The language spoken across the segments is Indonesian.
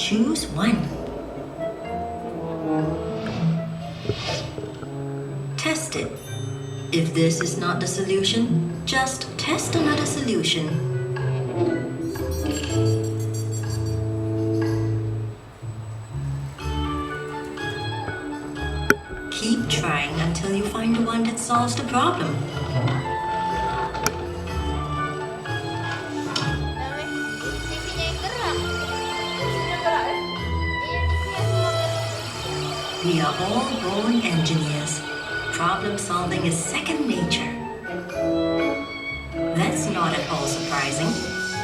Choose one. Test it. If this is not the solution, just test another solution. Keep trying until you find the one that solves the problem. We are all born engineers. Problem solving is second nature. That's not at all surprising,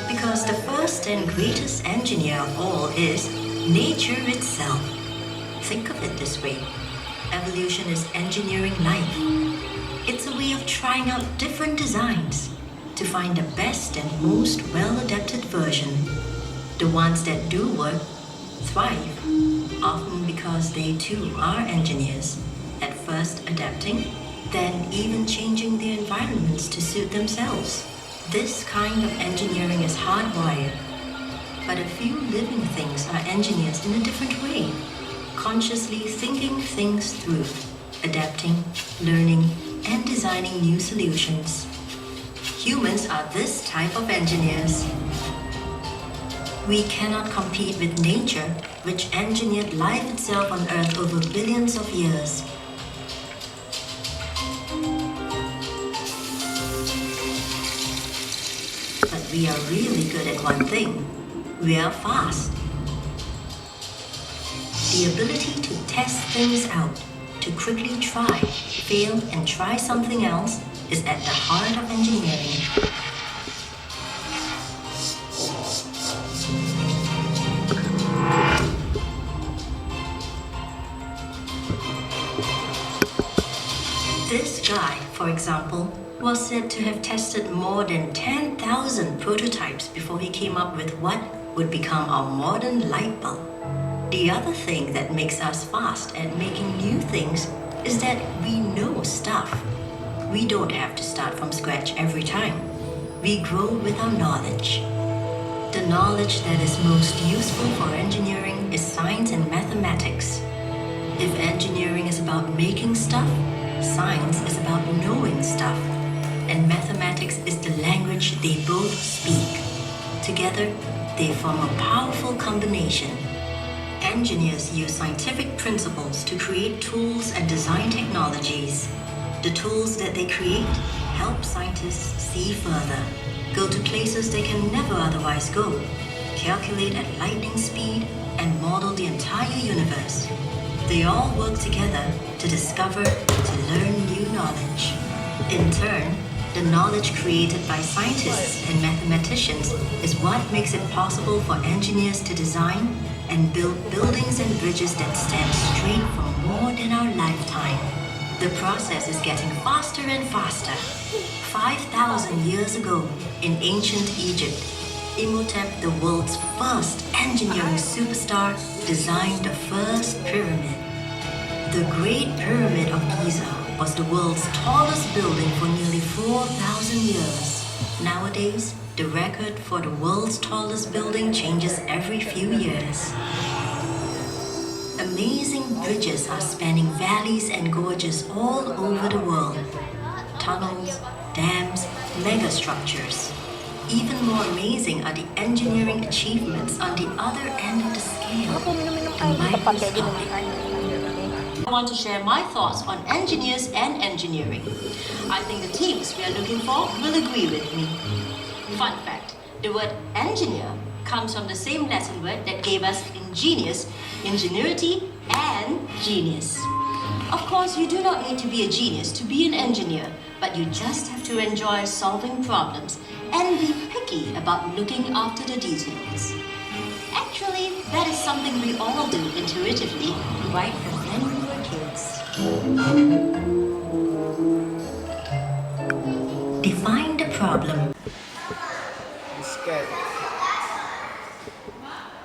because the first and greatest engineer of all is nature itself. Think of it this way. Evolution is engineering life. It's a way of trying out different designs to find the best and most well-adapted version. The ones that do work thrive, often because they too are engineers, at first adapting, then even changing their environments to suit themselves. This kind of engineering is hardwired, but a few living things are engineers in a different way, consciously thinking things through, adapting, learning, and designing new solutions. Humans are this type of engineers. We cannot compete with nature, which engineered life itself on Earth over billions of years. But we are really good at one thing. We are fast. The ability to test things out, to quickly try, fail, and try something else is at the heart of engineering. This guy, for example, was said to have tested more than 10,000 prototypes before he came up with what would become our modern light bulb. The other thing that makes us fast at making new things is that we know stuff. We don't have to start from scratch every time. We grow with our knowledge. The knowledge that is most useful for engineering is science and mathematics. If engineering is about making stuff, science is about knowing stuff, and mathematics is the language they both speak. Together, they form a powerful combination. Engineers use scientific principles to create tools and design technologies. The tools that they create help scientists see further, go to places they can never otherwise go, calculate at lightning speed, and model the entire universe. They all work together to discover, to learn new knowledge. In turn, the knowledge created by scientists and mathematicians is what makes it possible for engineers to design and build buildings and bridges that stand straight for more than our lifetime. The process is getting faster and faster. 5,000 years ago, in ancient Egypt, Imhotep, the world's first engineering superstar, designed the first pyramid. The Great Pyramid of Giza was the world's tallest building for nearly 4,000 years. Nowadays, the record for the world's tallest building changes every few years. Amazing bridges are spanning valleys and gorges all over the world. Tunnels, dams, megastructures. Even more amazing are the engineering achievements on the other end of the scale. The microscopic. I want to share my thoughts on engineers and engineering. I think the teams we are looking for will agree with me. Fun fact, the word engineer comes from the same Latin word that gave us ingenious, ingenuity, and genius. Of course, you do not need to be a genius to be an engineer, but you just have to enjoy solving problems and be picky about looking after the details. Actually, that is something we all do intuitively right from when we were kids. Define the problem. Disket,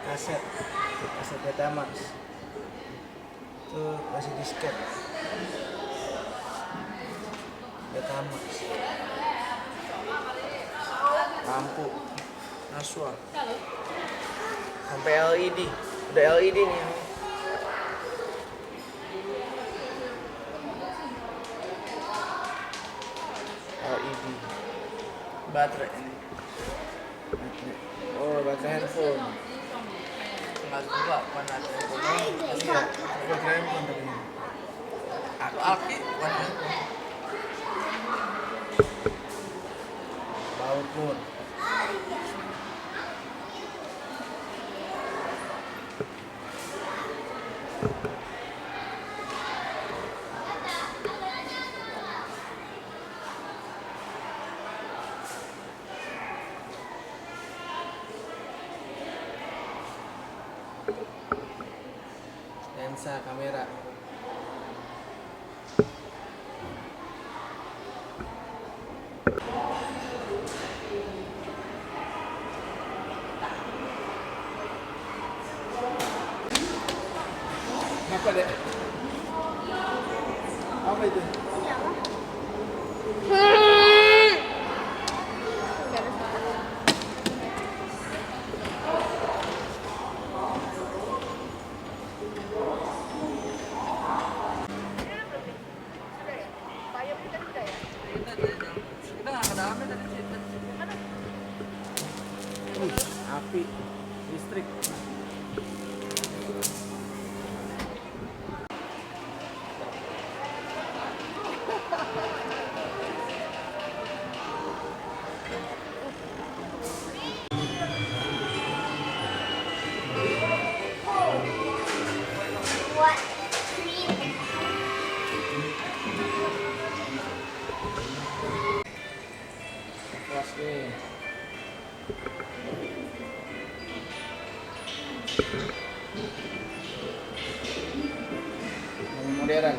kaset Betamax, itu masih disket, Betamax, lampu, Naswa, sampai LED. Udah LED nih. LED. Baterai ini. Baterai. Oh, baterai handphone. Enggak juga warna handphone. Iya, baterai handphone tadi. Aki warna handphone. Baut mode. Lensa kamera. Apa deh? Apa itu? Kita nggak ke dalamnya tadi sih. Api listrik. Kelas ini. Yang modern.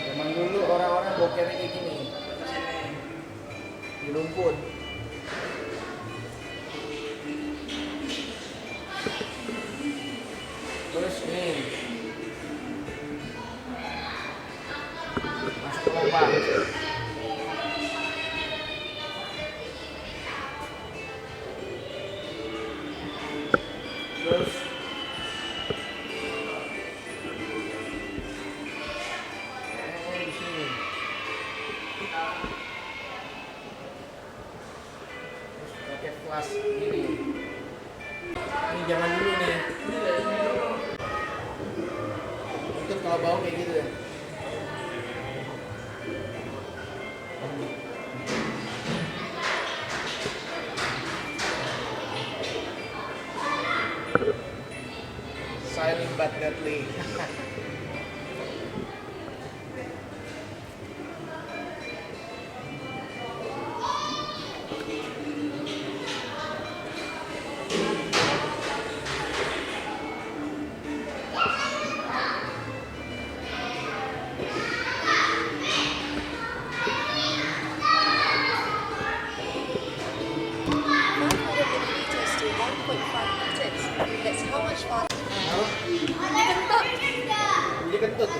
Zaman dulu orang-orang bokernya kayak gini. Di lumpur. Terus ini masuk ke lubang. Terus di sini. Terus pakai flash gini. Ini zaman dulu nih. Itu kalau bau kayak gitu ya. Silent but deadly. That's how much fun. Jadi kentut.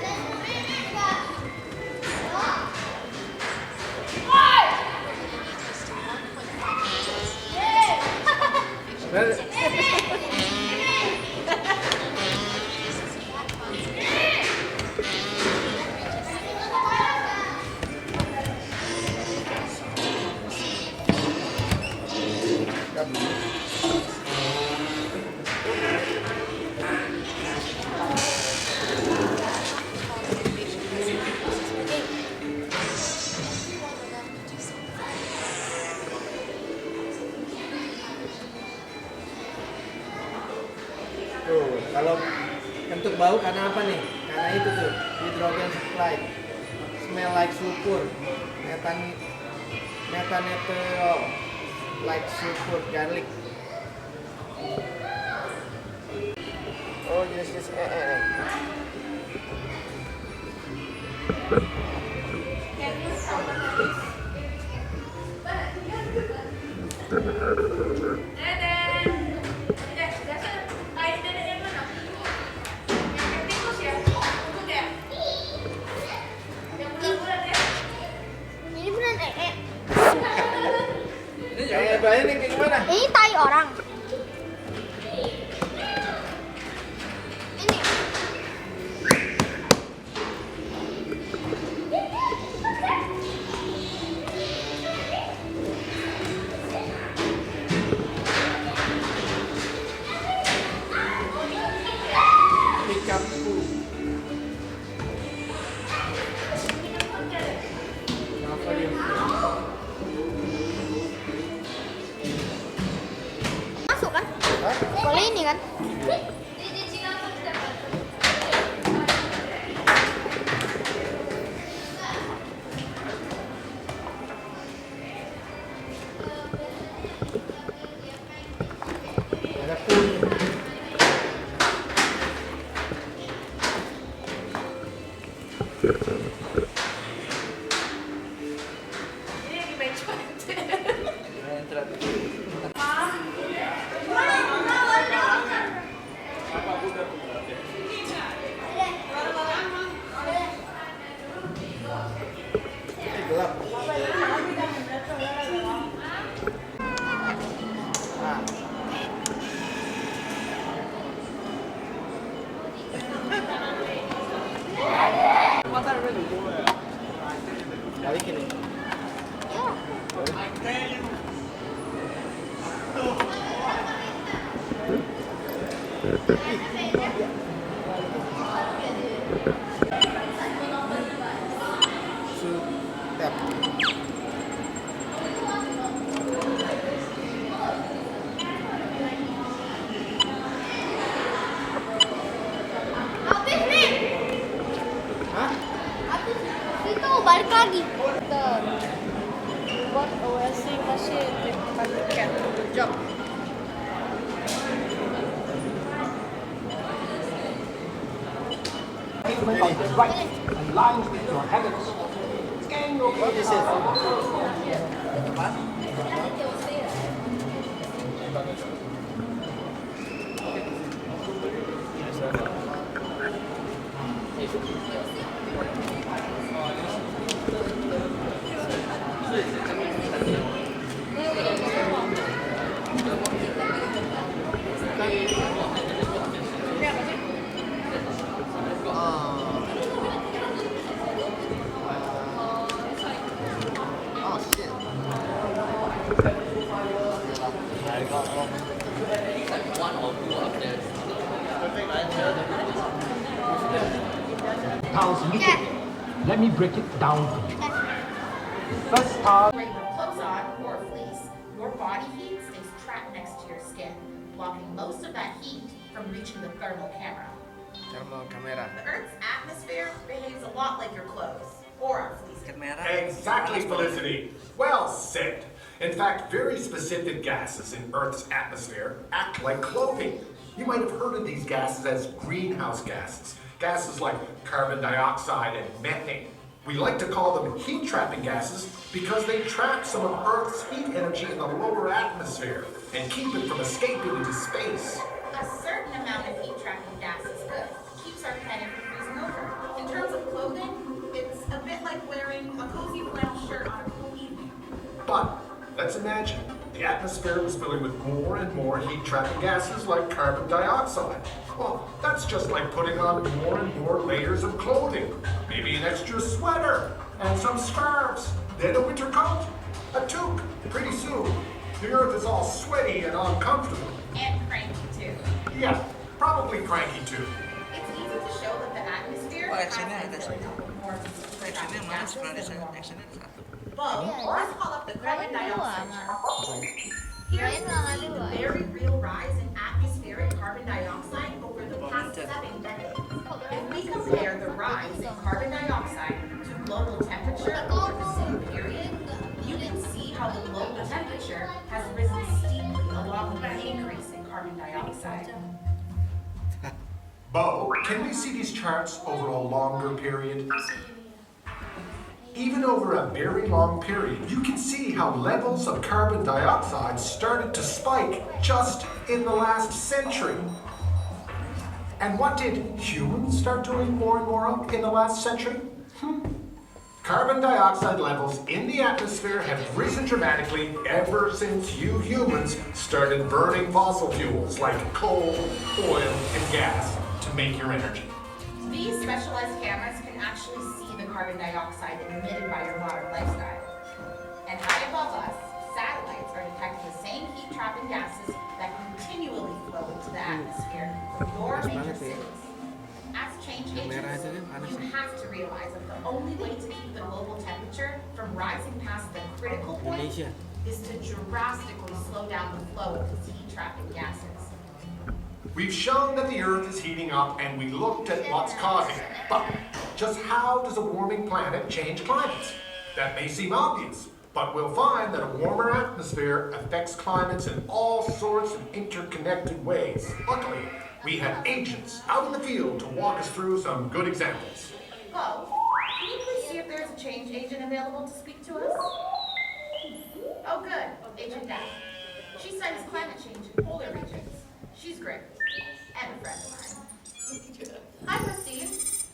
Tuh, kalau kentut bau karena apa nih? Karena itu tuh, hydrogen supply. Smell like sulfur. Methanetol like sulfur garlic. Oh, jenis-jenis Dede. ini kan? Ada kuning. Ini gelap. Nah. Balikin nih. Tap. Habis nih. Hah? Habis itu balik lagi. Kita buat OSC kasih tiket job. Treatment of the right aligns with your habits. Scan your What is it? How's meeting? Let me break it down for you. First part. When your clothes on or fleece, your body heat stays trapped next to your skin, blocking most of that heat from reaching the thermal camera. Thermal kamera. The Earth's atmosphere behaves a lot like your clothes or our fleece. Exactly, Felicity. Well said. In fact, very specific gases in Earth's atmosphere act like clothing. You might have heard of these gases as greenhouse gases. Gases like carbon dioxide and methane. We like to call them heat-trapping gases because they trap some of Earth's heat energy in the lower atmosphere and keep it from escaping into space. A certain amount of heat-trapping gas is good. Keeps our planet from freezing over. In terms of clothing, it's a bit like wearing a cozy flannel shirt on a cool evening. But let's imagine the atmosphere was filling with more and more heat-trapping gases like carbon dioxide. Well, that's just like putting on more and more layers of clothing. Maybe an extra sweater and some scarves, then a winter coat, a toque. Pretty soon, the Earth is all sweaty and uncomfortable. And cranky too. Yeah, probably cranky too. It's easy to show that the atmosphere Oh, has actionnya ada been satu. filled with more Actionnya heat-trapping mana gases sebenarnya than normal. actionnya ada satu. But let's call up the carbon dioxide chart. Here's Kirain to malah see the dua. very real rise in atmospheric carbon dioxide over the past 7 decades. If we compare the rise in carbon dioxide to global temperature over the same period, you can see how the global temperature has risen steeply along with the increase in carbon dioxide. Bo, can we see these charts over a longer period? Even over a very long period, you can see how levels of carbon dioxide started to spike just in the last century. And what did humans start doing more and more of in the last century? Carbon dioxide levels in the atmosphere have risen dramatically ever since you humans started burning fossil fuels like coal, oil, and gas to make your energy. These specialized cameras can actually see the carbon dioxide emitted by your modern lifestyle. And high above us, satellites are detecting the same heat-trapping gases that continually flow into the atmosphere from your major cities. As change agents, you have to realize that the only way to keep the global temperature from rising past the critical point Indonesia. is to drastically slow down the flow of these heat-trapping gases. We've shown that the Earth is heating up and we looked at what's causing it. But just how does a warming planet change climates? That may seem obvious, but we'll find that a warmer atmosphere affects climates in all sorts of interconnected ways. Luckily, we had agents out in the field to walk us through some good examples. Bo, can you please see if there's a change agent available to speak to us? Oh, good. Agent Dash. She studies climate change in polar regions. She's great. And a friend of mine. Hi, Christine.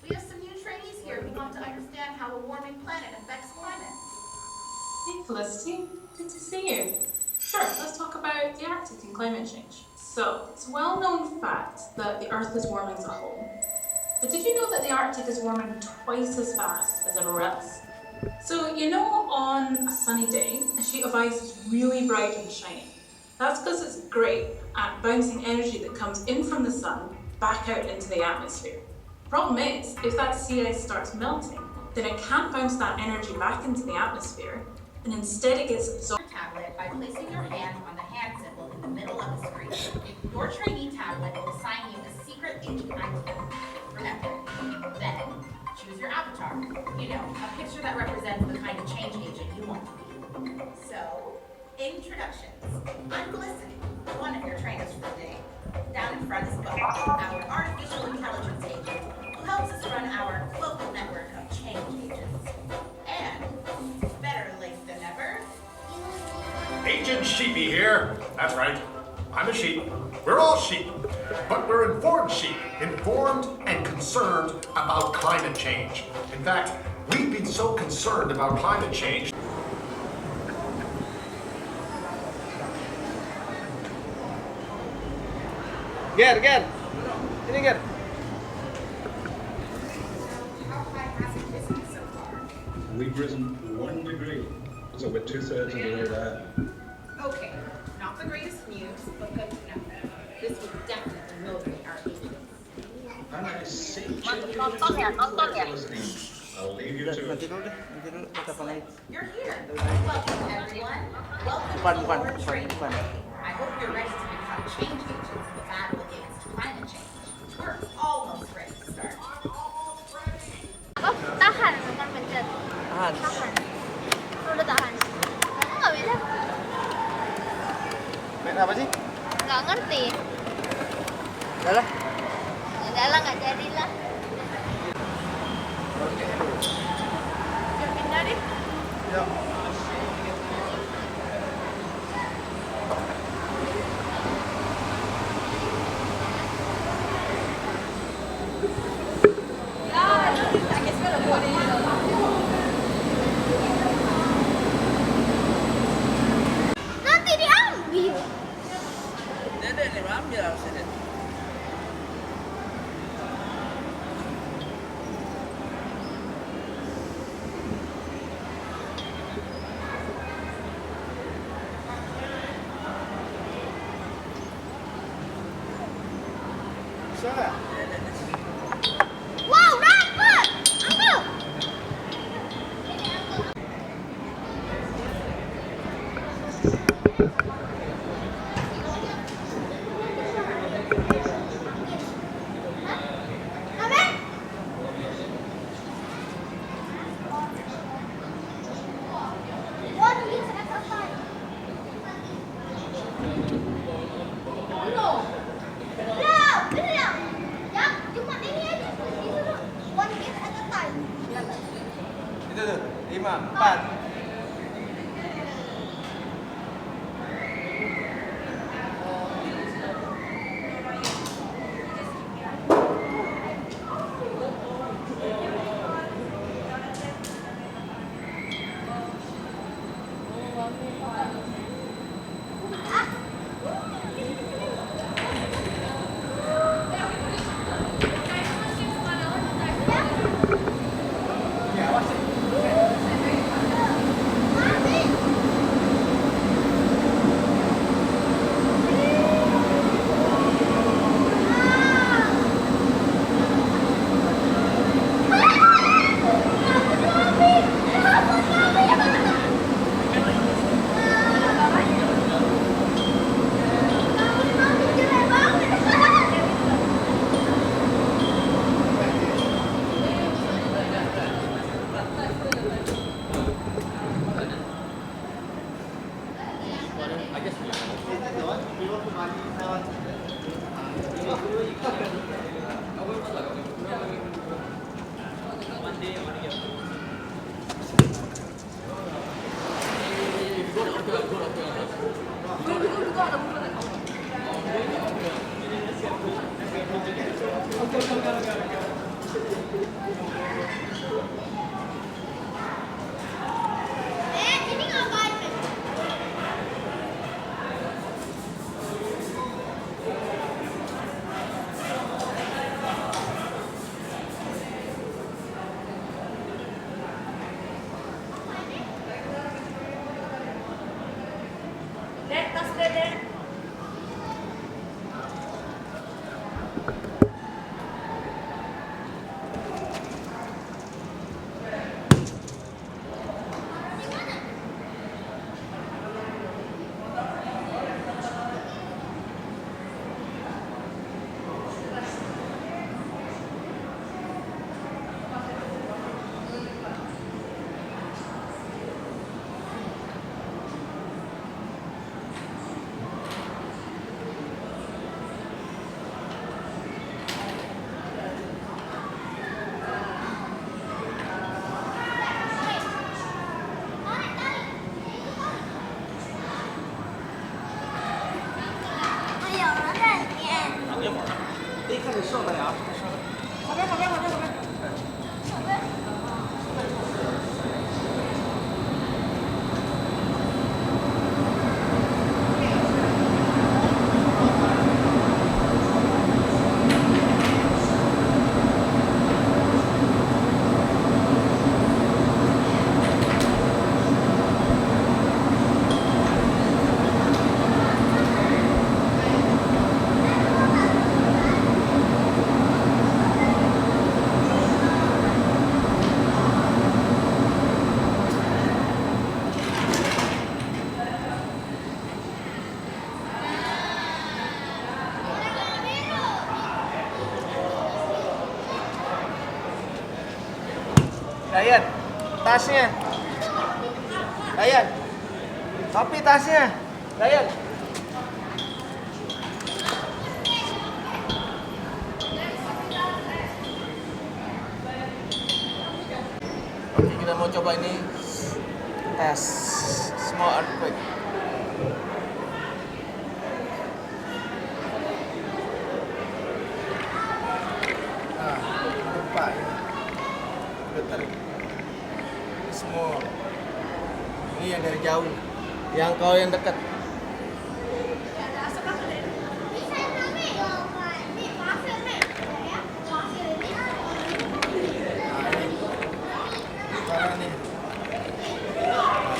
We have some new trainees here who want to understand how a warming planet affects climate. Hey Felicity, good to see you. Sure, let's talk about the Arctic and climate change. So, it's a well-known fact that the Earth is warming as a whole. But did you know that the Arctic is warming twice as fast as everywhere else? So, you know, on a sunny day, a sheet of ice is really bright and shiny. That's because it's great at bouncing energy that comes in from the sun back out into the atmosphere. Problem is, if that sea ice starts melting, then it can't bounce that energy back into the atmosphere, and instead it gets absorbed. Tablet by placing your hand on the hand symbol in the middle of the screen. Your trainee tablet will assign you a secret agent icon. Remember, then choose your avatar. You know, a picture that represents the kind of change agent you want to be. So, introductions. I'm Felicity, one of your trainers for the day. Down in front is Bo, our artificial intelligence agent, who helps us run our global network of change agents. And, better late than never, Agent Sheepy here. That's right. I'm a sheep. We're all sheep. But we're informed sheep. Informed and concerned about climate change. In fact, we've been so concerned about climate change. Ger. Ini Ger. how high has it risen so far? We've risen 1 degree, so we're 2/3 of the way there. Okay, not the greatest news, but good to know. This would definitely motivate our agents. And I see Nonton ya. I'll leave you to Nanti it. dulu deh. Nanti dulu kita apa lagi? You're here. Welcome, everyone. Welcome to Bukan. Forward Training Day. I hope you're ready to become change agents in the battle against climate change. We're almost ready to start. Apa? Tahan, bukan pencet. Tahan. Tahan. Udah tahan. Kamu nggak bisa? Main apa sih? Nggak ngerti. Udah lah. Udah lah, nggak jadilah. Yuk pindah deh. Yuk. Nanti diambil. Dedek nih ambil harusnya Dek. Bisa nggak? Wow, dapet. Ambil. Ambil. Wah, dia sangat selesai. Belum. Ya, cuma ini aja. Itu one gift at a time. Itu tuh. 5, 4. 看你设备啊，这个设备。旁边。Ryan, tasnya. Ryan, topi tasnya. Ryan. Oke, kita mau coba ini tes small earthquake. Nah, gempa ya. Getar. Semua ini yang dari jauh, yang kalau yang dekat.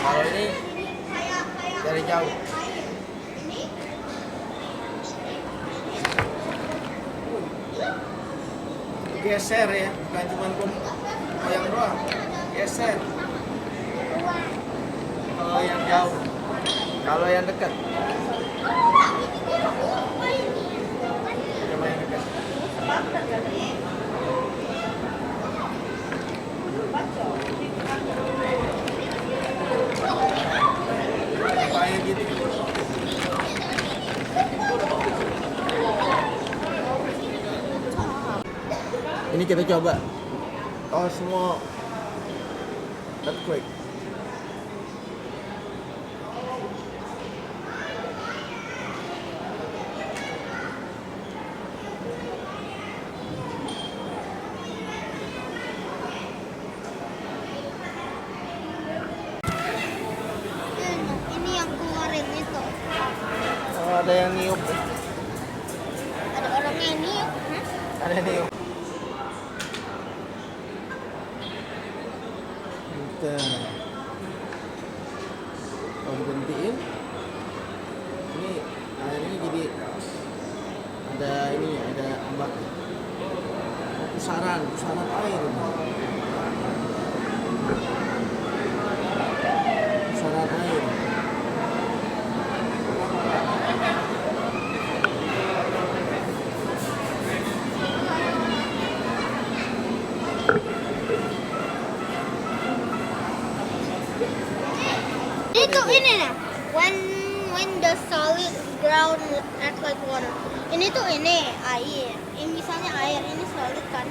Kalau ini dari jauh. Geser ya, bukan cuma goyang doang. Geser. Kalau yang jauh, kalau yang dekat. Coba yang dekat. Kayak gitu. Ini kita coba. Oh, semua earthquake. Ini yang keluarin itu. Oh, ada yang niup. Ada orang yang niup. Ada yang niup. Kalau berhentiin, ini airnya jadi ada ini, ada ombak, pusaran air, pusaran air. Itu ini nah, when the solid ground act like water. Ini tuh ini air. Ini misalnya air ini solid kan,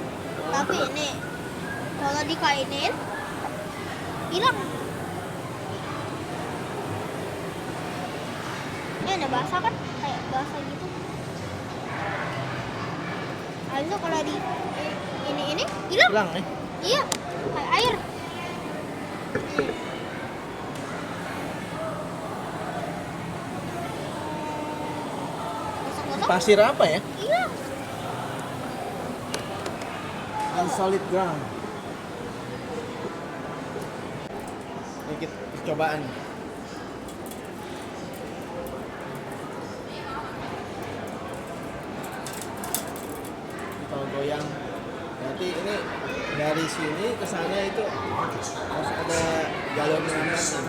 tapi ini kalau dikainin hilang. Ini ada basah kan, kayak basah gitu. Habis itu kalau di ini hilang. Hilang nih. Iya, kayak air. Pasir apa ya? Iya. Solid ground. Ini kita percobaan. Kalau goyang, berarti ini dari sini ke sana itu harus ada jalur nafas.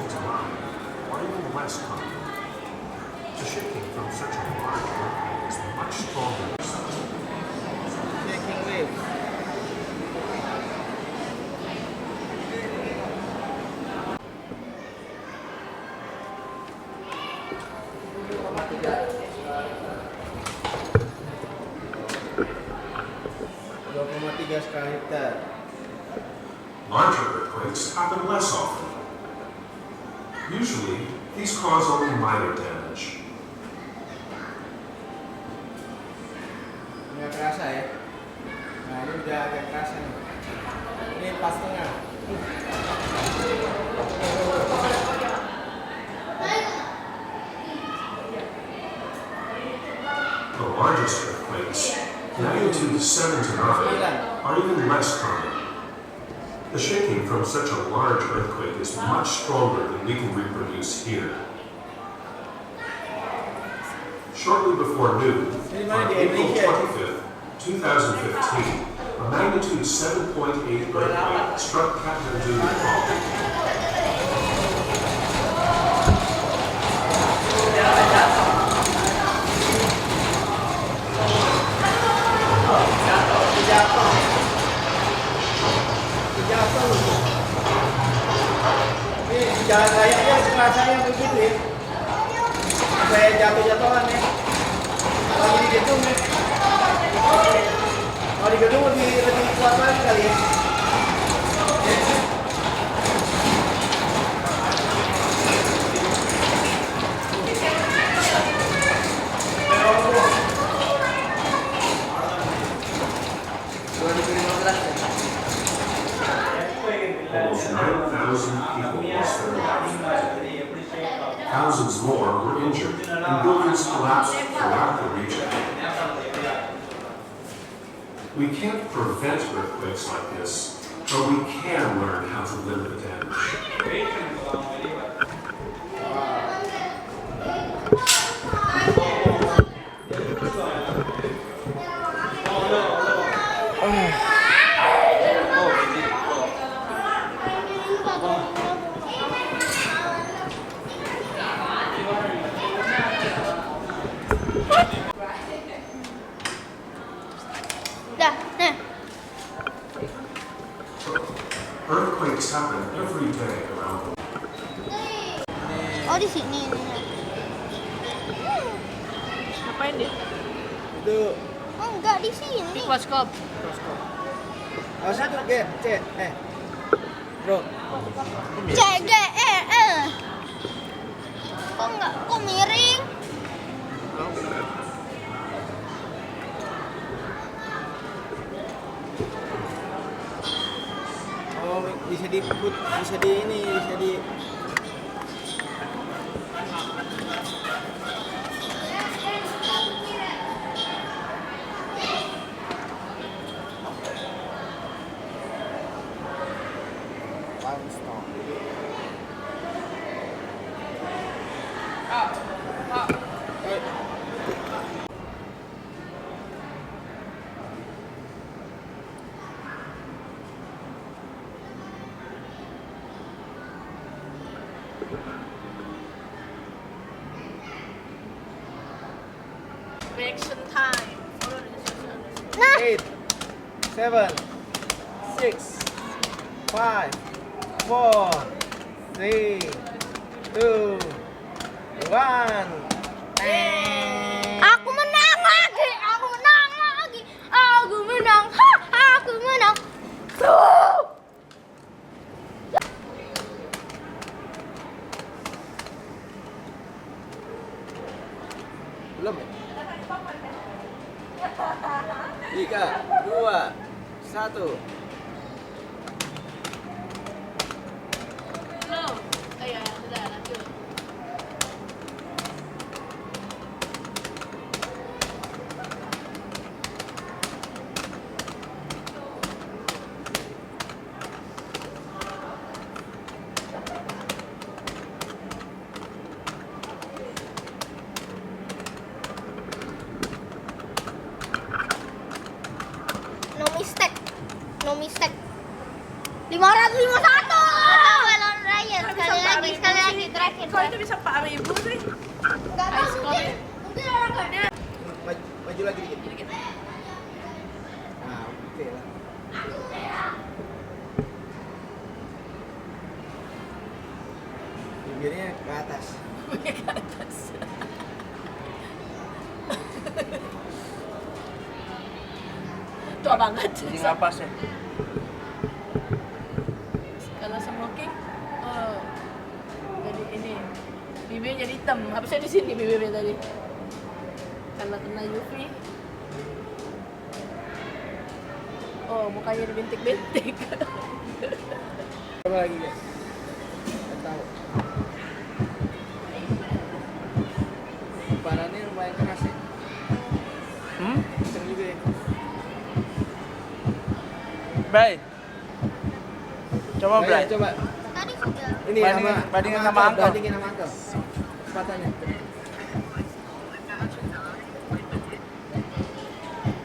The shaking from such a high level is much stronger. Shaking wave. Skala Richter. Larger earthquakes happen less often. Usually, these cause only minor damage. nggak kerasa ya. Nah ini udah agak kerasa nih. Ini pas tengah. The largest earthquakes, magnitude 7 to 9, are even less common. The shaking from such a large earthquake is much stronger than we can reproduce here. Shortly before noon, on April 25th, 2015, a magnitude 7.8 earthquake struck Kathmandu, Nepal. Jalan rayanya kerasanya begitu ya. Saya jatuh-jatuhan ya. Kalau di gedung ya. Kalau di gedung lebih kuat lagi kali ya. Almost 9,000 people lost their lives. Thousands more were injured, and buildings collapsed throughout the region. We can't prevent earthquakes like this, but we can learn how to limit the damage. Earthquakes happen every day around the world. Oh di sini. Ngapain dia? Itu Oh enggak di sini. Mikroskop. harusnya tuh bro. CGE. Kok miring? Oh, bisa diput, bisa di ini, bisa di Reaction time. 8, 7, 6, 5, 4, 3, 2, 1. Aku menang lagi. Aku menang lagi. Aku menang. Ha, aku menang. Belum ya? 3, 2, 1. Belum. Ya, sudah lanjut. No mistake. 551. Balon raya sekali lagi terakhir. Kok itu bisa 4.000 sih? Enggak tahu mungkin orang ada. Maju lagi dikit. Nah, oke lah. Bibirnya ke atas. Ke atas. Tua banget. Jadi ngapas ya. Kalau smoking, jadi ini bibirnya jadi hitam. Habisnya di sini bibirnya tadi. Kalau kena UV, Oh, mukanya dibintik-bintik. Coba lagi guys. Nggak tahu. Barannya lumayan keras ya. Kenceng juga ya. Bray. Coba Oh, Bray. iya, coba. Tadi sudah. Ini Bandingin sama Uncle, Uncle. Bandingin sama Uncle. Kecepatannya.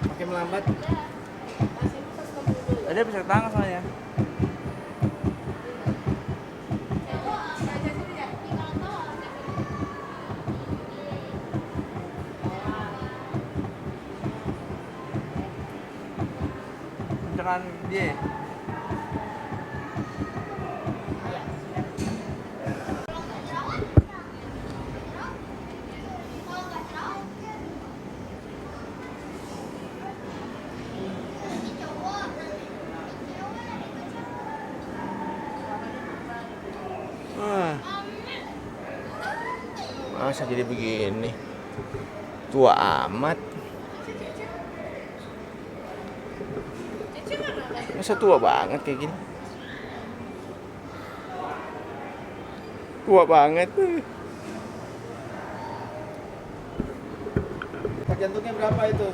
Makin melambat. Tadi bisa ke tangan soalnya. Jangan dia. Masa jadi begini? Tua amat. Masa tua banget kayak gini? Tua banget. Detak jantungnya berapa itu?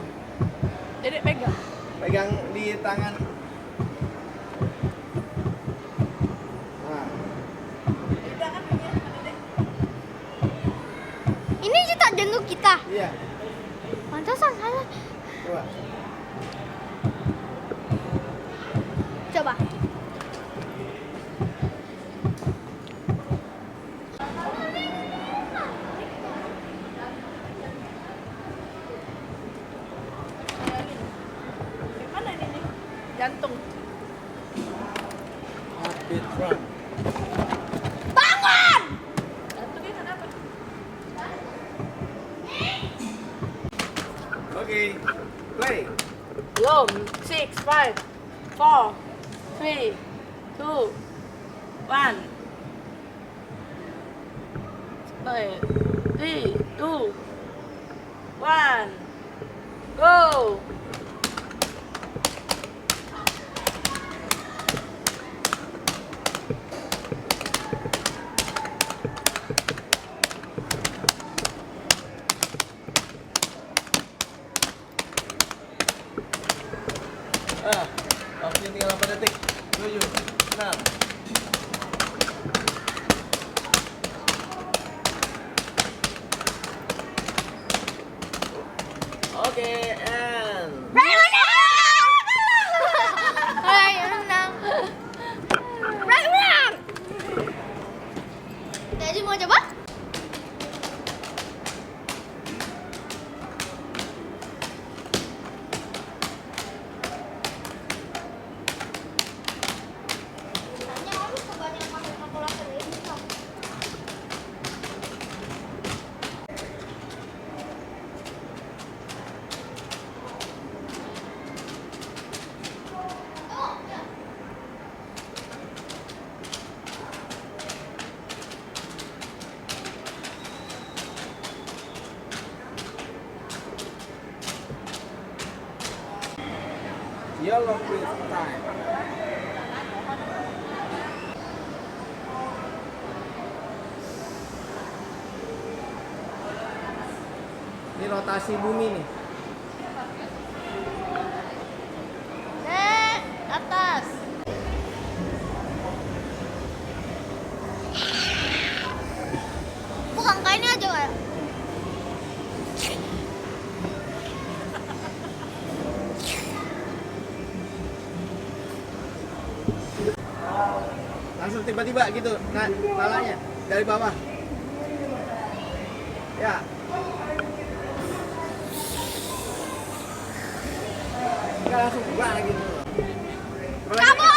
Dedek pegang. Pegang di tangan. Ini detak jantung kita. Iya. Pantesan salah. Coba. Coba. Gimana ini? Jantung. Heartbeat drum. Bangun! Jantungnya kenapa? Oke. Play. Belum. 6, 5, 4, 3, 2, 1. 3, 2, 1. Go! Waktunya tinggal 8 detik. 7, 6. Oke, and Ray menang. Ray menang. Jadi mau coba? yellow quiz time. Ini rotasi bumi nih. Atas. Bukan kainnya aja kayak. Langsung tiba-tiba gitu, nah, palanya dari bawah. Ya. Enggak langsung buang gitu. Kamu!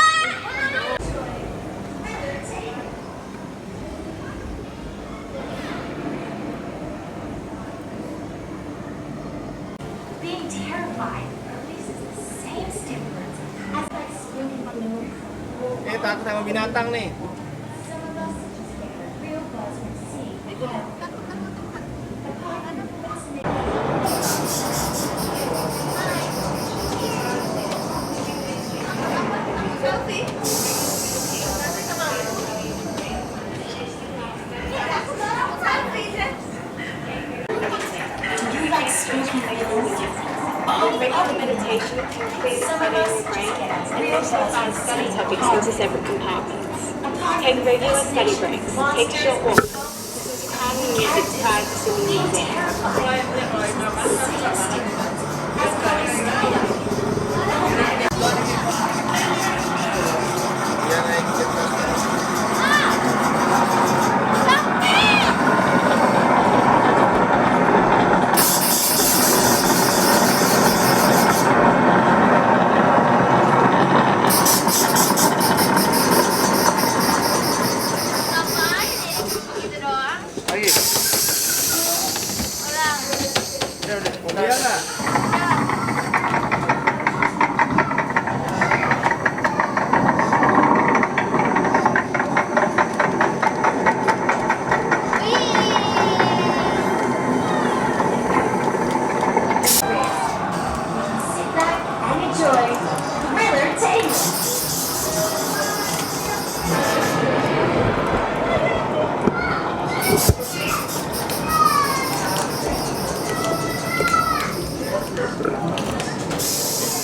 Being terrified releases the same stimulants as by swimming through. Takut sama binatang nih. Some of us just get a real buzz from seeing how fascinating. Regular meditation can increase flooding in your brain and also find study topics into separate compartments. Take regular study breaks. Take short walks. Listen to calming music prior to sitting the exam. Dia naik jet. Gitu doang. Lagi. Ulang. Udah nggak? Sit back and enjoy Thrillertainment.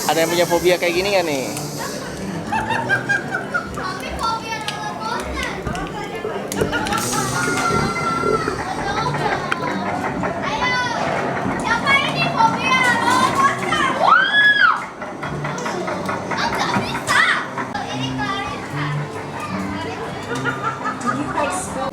Ada yang punya fobia kayak gini nggak nih? Tapi fobia roller coaster. Ayo, siapa ini fobia roller coaster? Nggak bisa. Ini Clarissa. Do you like sport?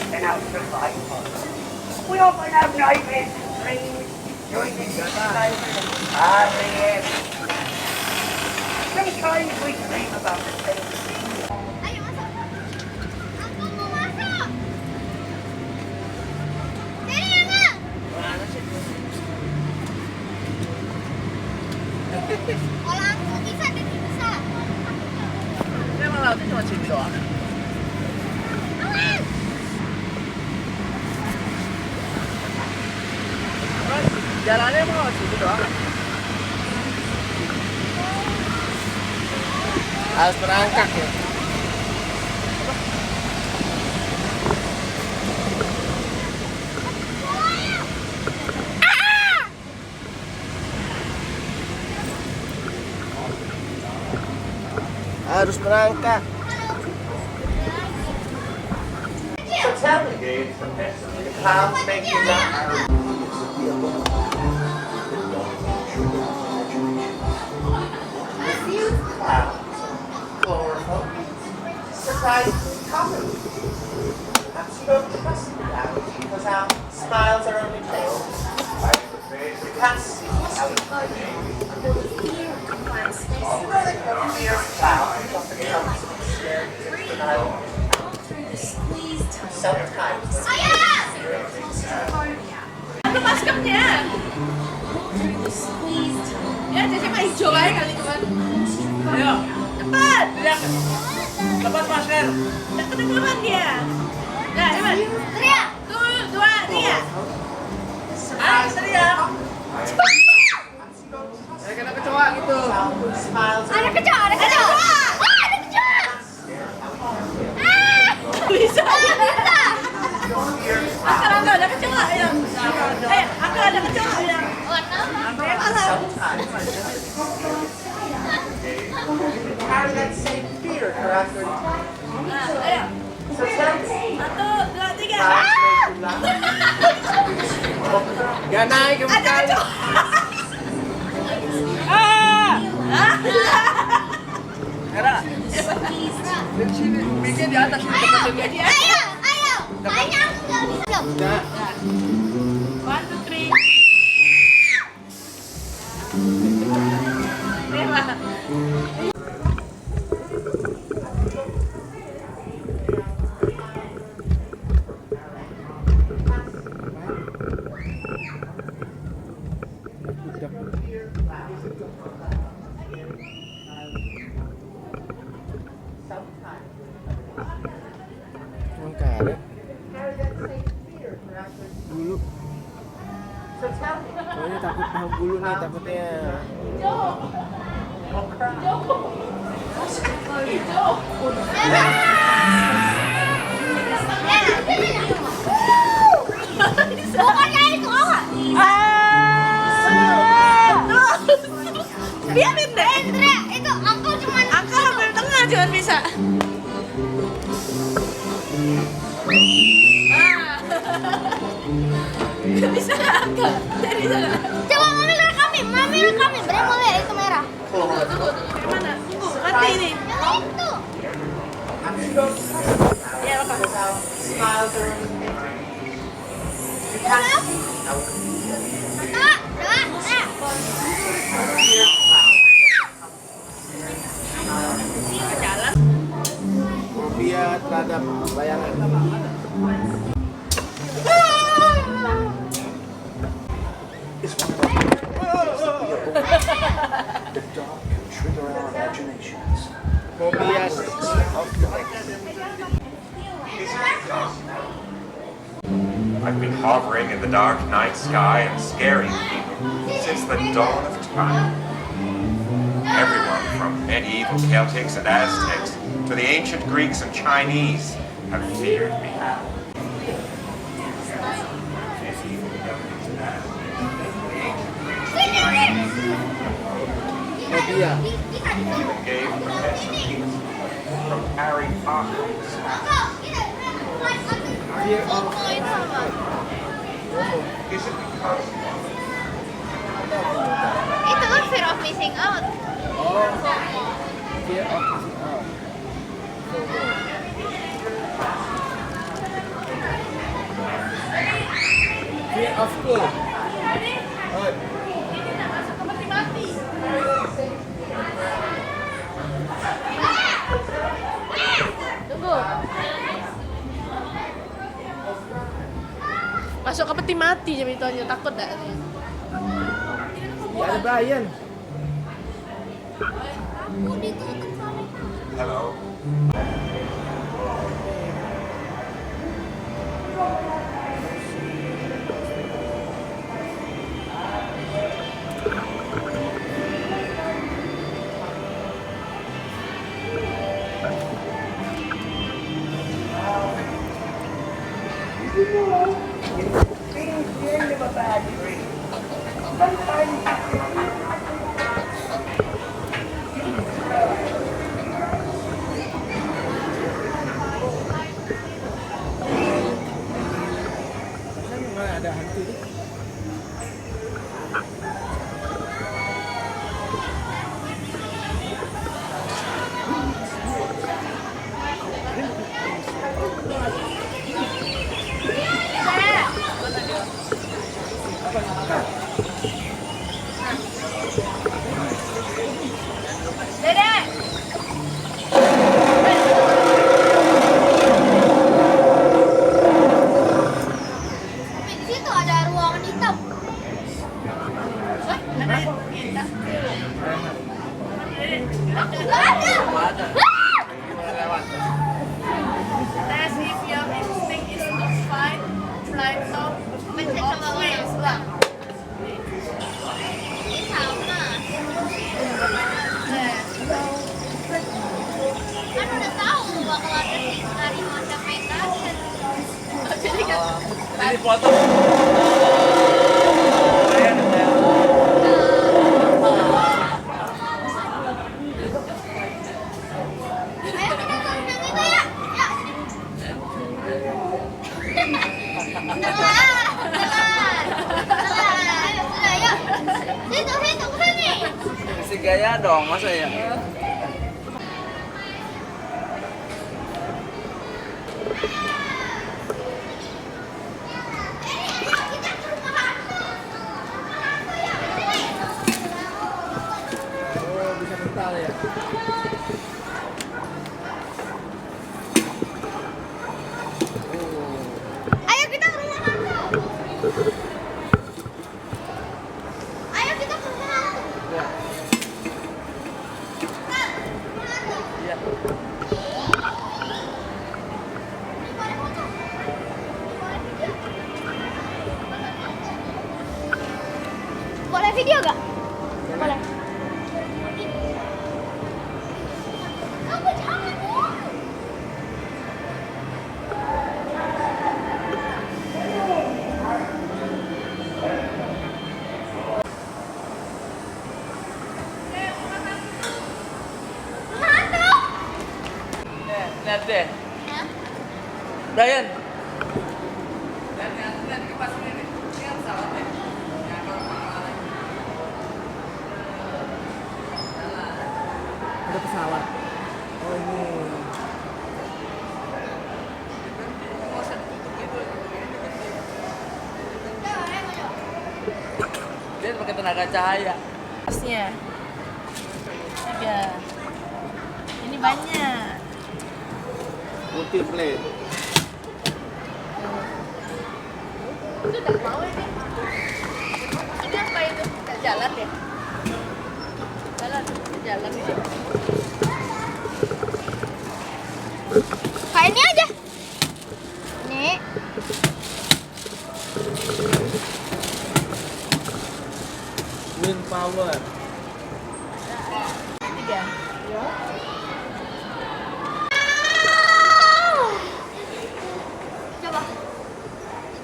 And out to fight. We often have nightmares and dreams during the daytime and REM. Sometimes we dream about the things. Ayo masuk. Aku mau masuk. Sini Emang. Kalau aku bisa, dia bisa. Emang lautnya cuma sini doang. Awas. Jalannya mau sini doang. Harus berangkat ya. Harus berangkat. So tell me, Dave, the clouds make you laugh. Diffuse clouds, colorful, surprisingly common. Perhaps you don't trust clouds because our smiles are only veiled. You can't see out of my fear of clouds often comes from scared when I sometimes. Itu maskernya. Ya, jadi mah hijau aja kali itu kan. Ayo, cepat. Lepas masker. Tak kedengeran dia. Ya, cepat. Teriak. Tuh, dua, tiga. Ah, teriak. Ya kena kecoa gitu. Ada kecoa, ada kecoa. Wah, ada kecoa. Bisa. Bisa. Akal enggak ada kecoa ya. Akal ada kecoa ya. Carry that same fear throughout your time. Ayo. So tell me, Satu, dua, tiga. clouds make you laugh? Gak naik ke Ada kali. kecoa. Karena dari sini, bikin di atas ini dekat sini. Ayo, ayo. Kayaknya aku nggak bisa. Udah. 1, 2, 3. Oh, ini takut penghulu nih takutnya. Pokoknya itu awak. Biarin deh. Indra, itu angkau cuman Hampir tengah cuman bisa. Bisa angkat. Dari sana. Coba mami rekami. Bre mau lihat itu merah. Tunggu. Di mana? Mati ini. Yang itu. Ya apa? Smiles are Fobia terhadap bayangan. The dark can trigger our imaginations. Phobias of I've been hovering in the dark night sky and scaring people since the dawn of time. Everyone from medieval Celtics and Aztecs to the ancient Greeks and Chinese have feared me. Phobia. Even gave Professor Peace from Harry Potter. Fear of Is it because Itu kan fear of missing out. Oh, fear of missing out. Fear of school. Oh. Tunggu. Masuk ke peti mati jam itu aja takut dah. Ya, ada Brian. hello? Mana ada hantu itu? Dedek. Di situ ada ruangan hitam. Tes if your instinct is to fight, fly top, or swim. Ini sama. Kan udah tahu bakal ada hari macam mereka. Jadi kan Ini foto. Ayo kita turun yang itu ya. Ayo, sudah yuk. Situ, sini. Mesti gaya dong, masa ya? Oh, bisa mental ya. Ayo kita ke rumah hantu. Ayo kita ke rumah hantu. Ya. Iya. Lihat deh. Brian. Lihat kipas ini. Lihat pesawatnya. Ada pesawat. Oh ini. Dia pakai tenaga cahaya. Pasnya. 3. Ini banyak. Putih plate. Itu udah mau ini. Ini apa itu? Nggak jalan ya? Jalan ini. Kayak ini aja. Nih. Wind power. 3. Coba.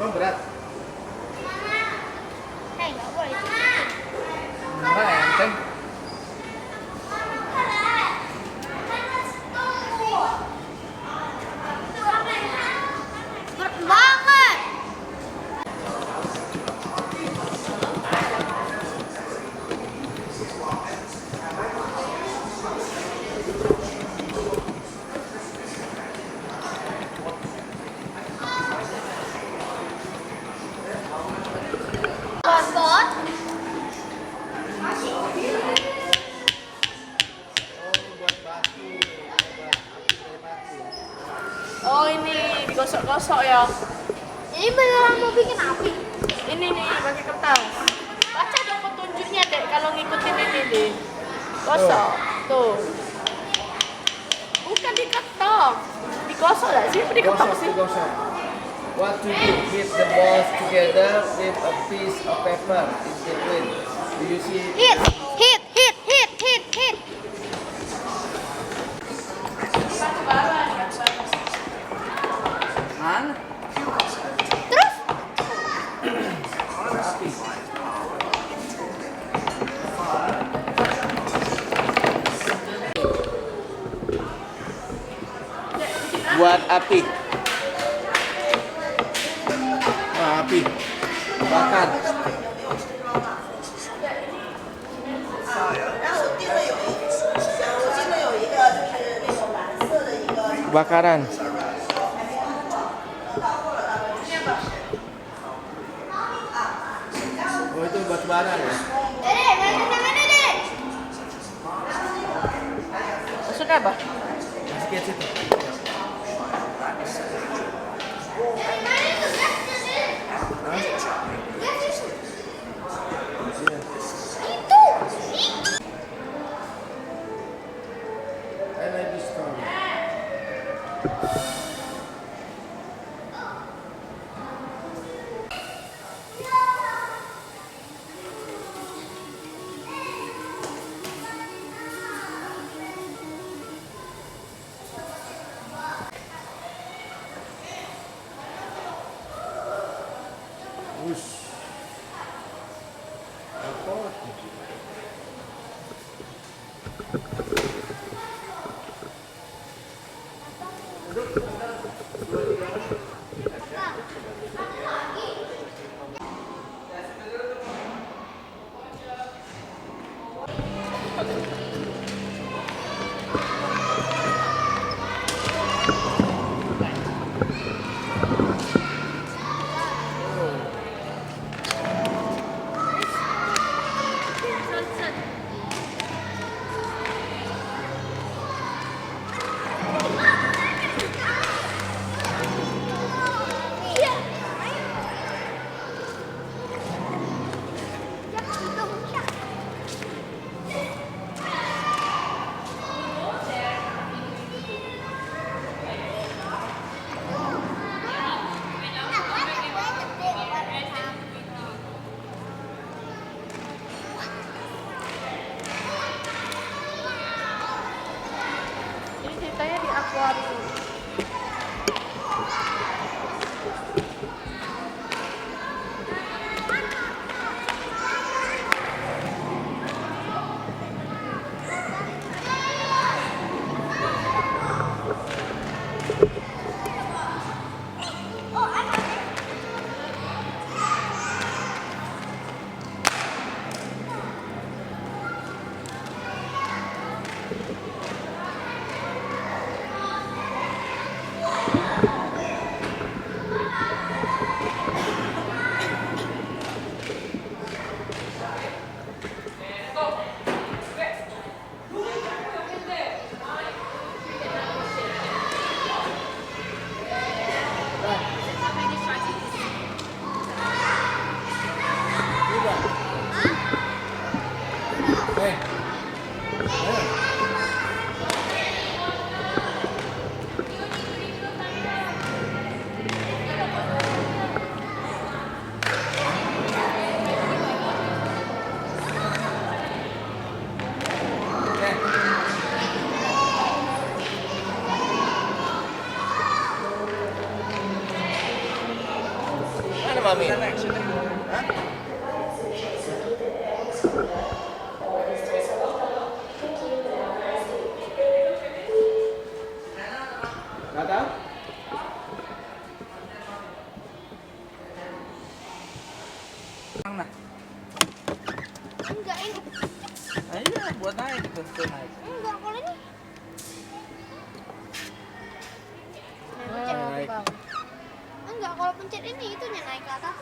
Oh berat. Nggak boleh. Enggak enteng. Berat banget. Bot. Oh ini digosok-gosok ya. Ini beneran mau bikin api. Ini nih pakai kertas. Baca dong petunjuknya dek kalau ngikutin ini deh. Gosok. Tuh. Bukan diketok. Digosok lah sih, diketok sih. Digosok. What to do? Hit the balls together with a piece of paper in between. Do you see? Hit. Mana? Terus? Buat api. Wah, api. Bakar. Bakaran. Oh itu batu bara ya? Maksudnya apa? Masih kecil situ. I like this story. Wush. Apa? Ini ceritanya di akuarium. buat naik itu, tuh naik. Enggak, kalau ini. Naik. Enggak, kalau pencet ini itunya naik ke atas.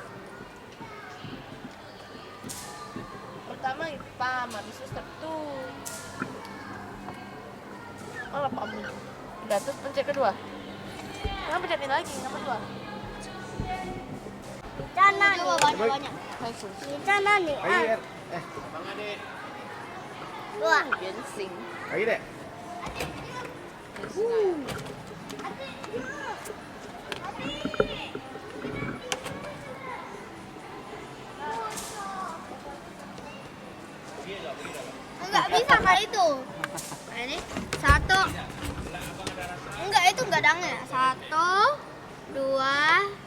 Pertama pam, habis itu step 2. Oh, pam. Udah, terus pencet kedua. Kenapa pencet ini lagi? Yang kedua. Cana nih. Banyak-banyak. Cana nih. Ayo, Dua. Lagi deh. Enggak bisa kali itu. Nah, ini satu. Enggak, itu enggak dangnya. 1, 2.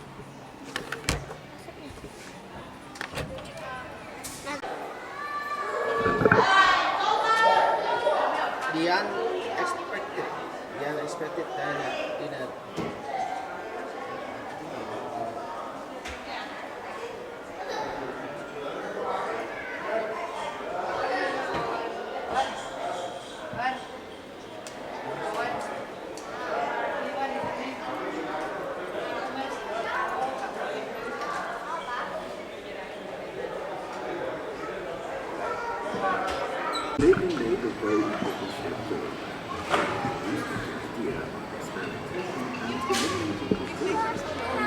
Dian expected dinner. Nathan made a very important step forward.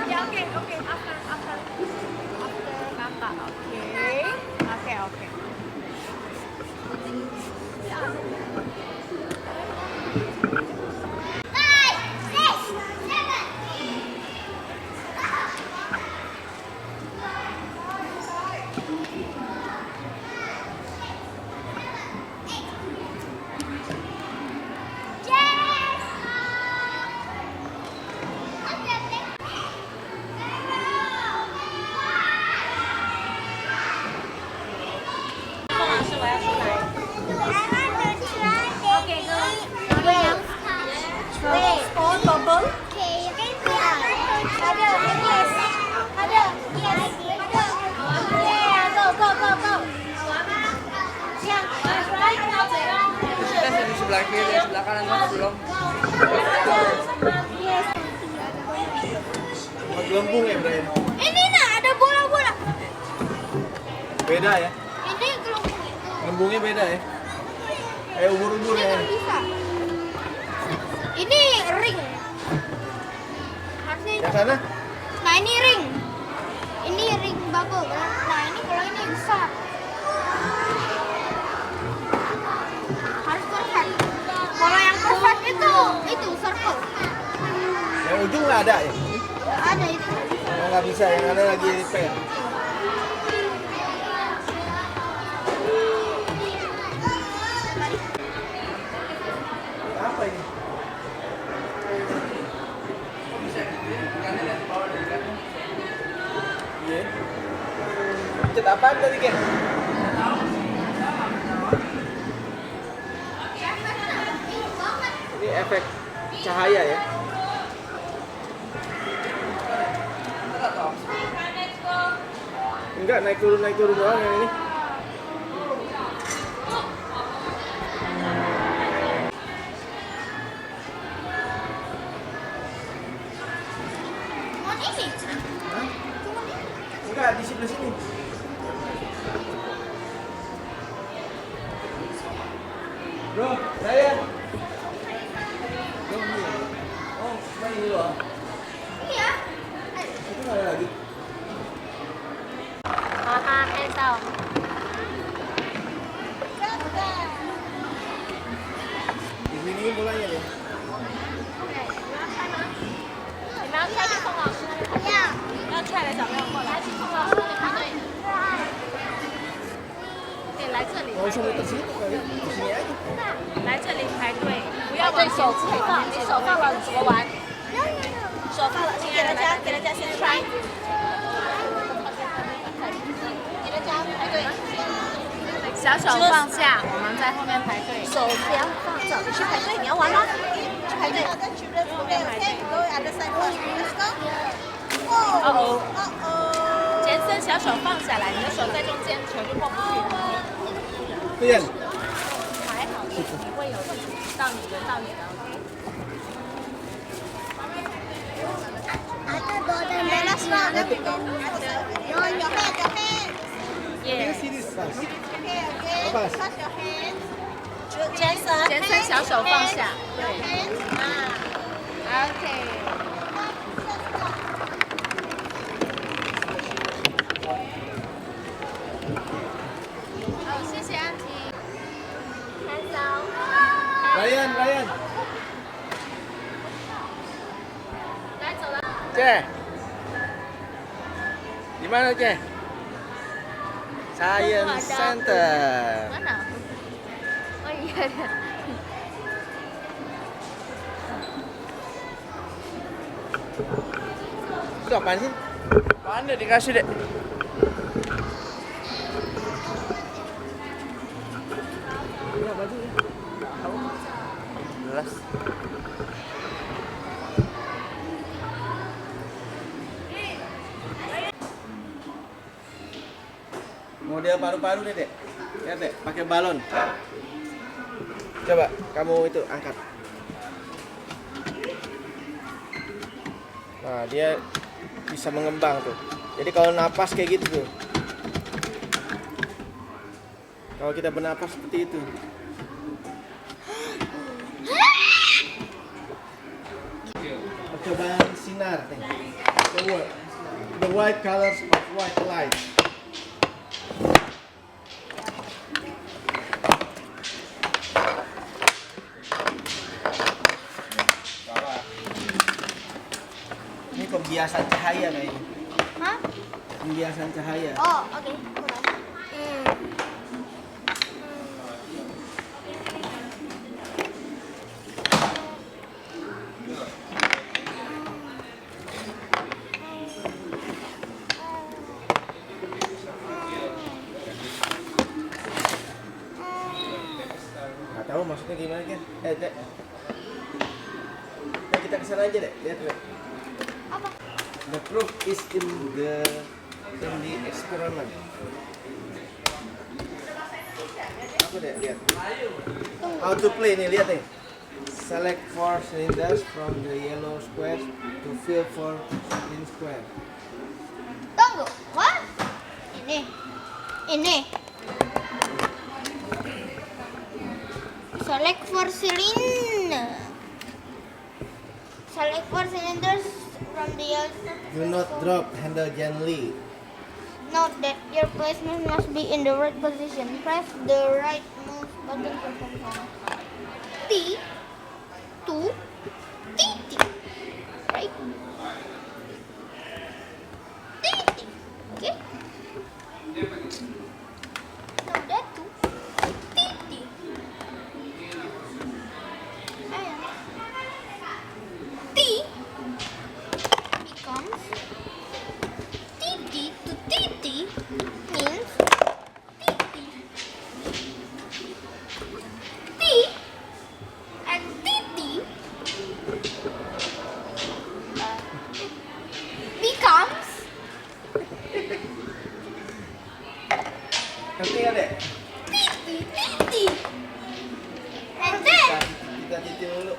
Ya, oke. After kakak. Oke. Sudah di sebelah kiri, sebelah kanan mana belum? Gelembung ya, Brian? Ini nah ada bola-bola. Beda ya? Ini gelembung itu. Gelembungnya beda ya? Kayak ubur-ubur Ini ya? kan bisa. Ini ring. Harusnya Yang sana? Nah, ini ring. Ini ring bubble. Nah, ini kalau ini besar. Harus perfect. Kalau yang perfect itu circle. Yang ujung nggak ada ya? Ada itu. Oh, nggak bisa, yang ada lagi pen. Apa ini? Iya. Pencet apaan tadi, Ken? Ini efek cahaya ya? Enggak, naik turun doang yang ini. Cuma ini. Hah? Enggak, di sebelah sini. Bro, saya. Bro, ini. Oh, cuma ini doang. Iya. Itu nggak ada lagi. Em sao? Di sini bolanya nih. 你们要跳去宋老师那里排队。要跳的小朋友过来，去宋老师那里排队。对，来这里。 Nggak usah muter situ kali, di sini aja. 来这里排队，不要往前走，你手放了怎么玩？手放了，请给大家先try。给大家排队。小手放下，我们在后面排队。手不要放着，你去排队，你要玩吗？去排队。后面排队。哦哦。杰森，小手放下来，你的手在中间，球就过不去。Tuh, Yan. situ. 会有到你轮到你了，OK？ Lepas. Jensen 小手放下，对，啊 ，OK。好，谢谢安婷。Ryan. 来走了。 Ceh. Di mana, Ceh? Science Center. Mana? Oh iya. Itu apaan sih? Apaan deh dikasih deh? Jelas. Model paru-paru nih, Dek. Lihat, Dek, pakai balon. Coba kamu itu angkat. Nah, dia bisa mengembang tuh. Jadi kalau napas kayak gitu tuh. Kalau kita bernapas seperti itu. Percobaan sinar nih. The white colors of white light. Ini pembiasan cahaya kayaknya. Hah? Pembiasan cahaya. Oh, oke. Nggak tahu maksudnya gimana kan? Dek. Nah, kita kesana aja deh, lihat deh. Apa? The proof is in the experiment. Apa deh, lihat. How to play nih, lihat nih. Select 4 cylinders from the yellow squares to fill 4 green square. Tunggu, what? Ini. Select 4 cylinders. Select 4 cylinders from the Do not drop handle gently. Note that your placement must be in the right position. Press the right mouse button to confirm. T, 2, T, right? T, okay? Now that 2, T. Ayan. T becomes TT to TT means TT. T and TT becomes Ngerti nggak deh? TT. And then Kita titik dulu.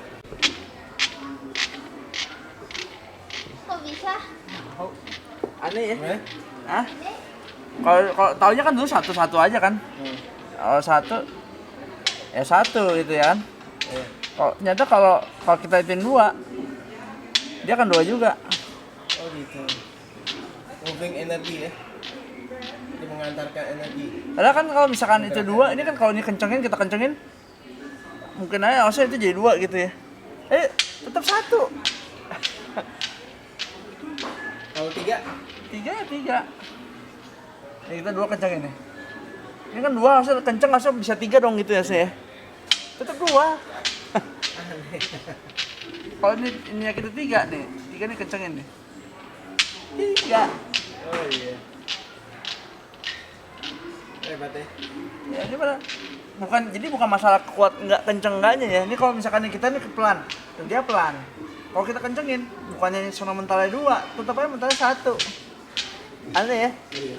kok bisa? Aneh ya? Hah? Kalau taunya kan dulu satu-satu aja kan? Kalau satu, ya satu gitu ya kan? Kalau ternyata kalau kita ituin dua, dia kan dua juga. Oh gitu. Moving energi ya. Dia mengantarkan energi. Padahal kan kalau misalkan itu dua, ini kan kalau ini kencengin, kita kencengin, mungkin aja harusnya itu jadi dua gitu ya. Tetap satu. Kalau tiga? Tiga. Ini kita dua kencengin nih. Ini kan dua harusnya kenceng, harusnya bisa tiga dong gitu ya saya. Tetap dua. Kalau ini kita tiga nih kencengin nih. Tiga. Oh iya. Hebat ya. Ya ini bukan masalah kuat nggak kenceng enggaknya ya. Ini kalau misalkan kita nih pelan, dan dia pelan. Kalau kita kencengin, bukannya sono mentalnya dua, tetap aja mentalnya satu. Aneh ya? Iya.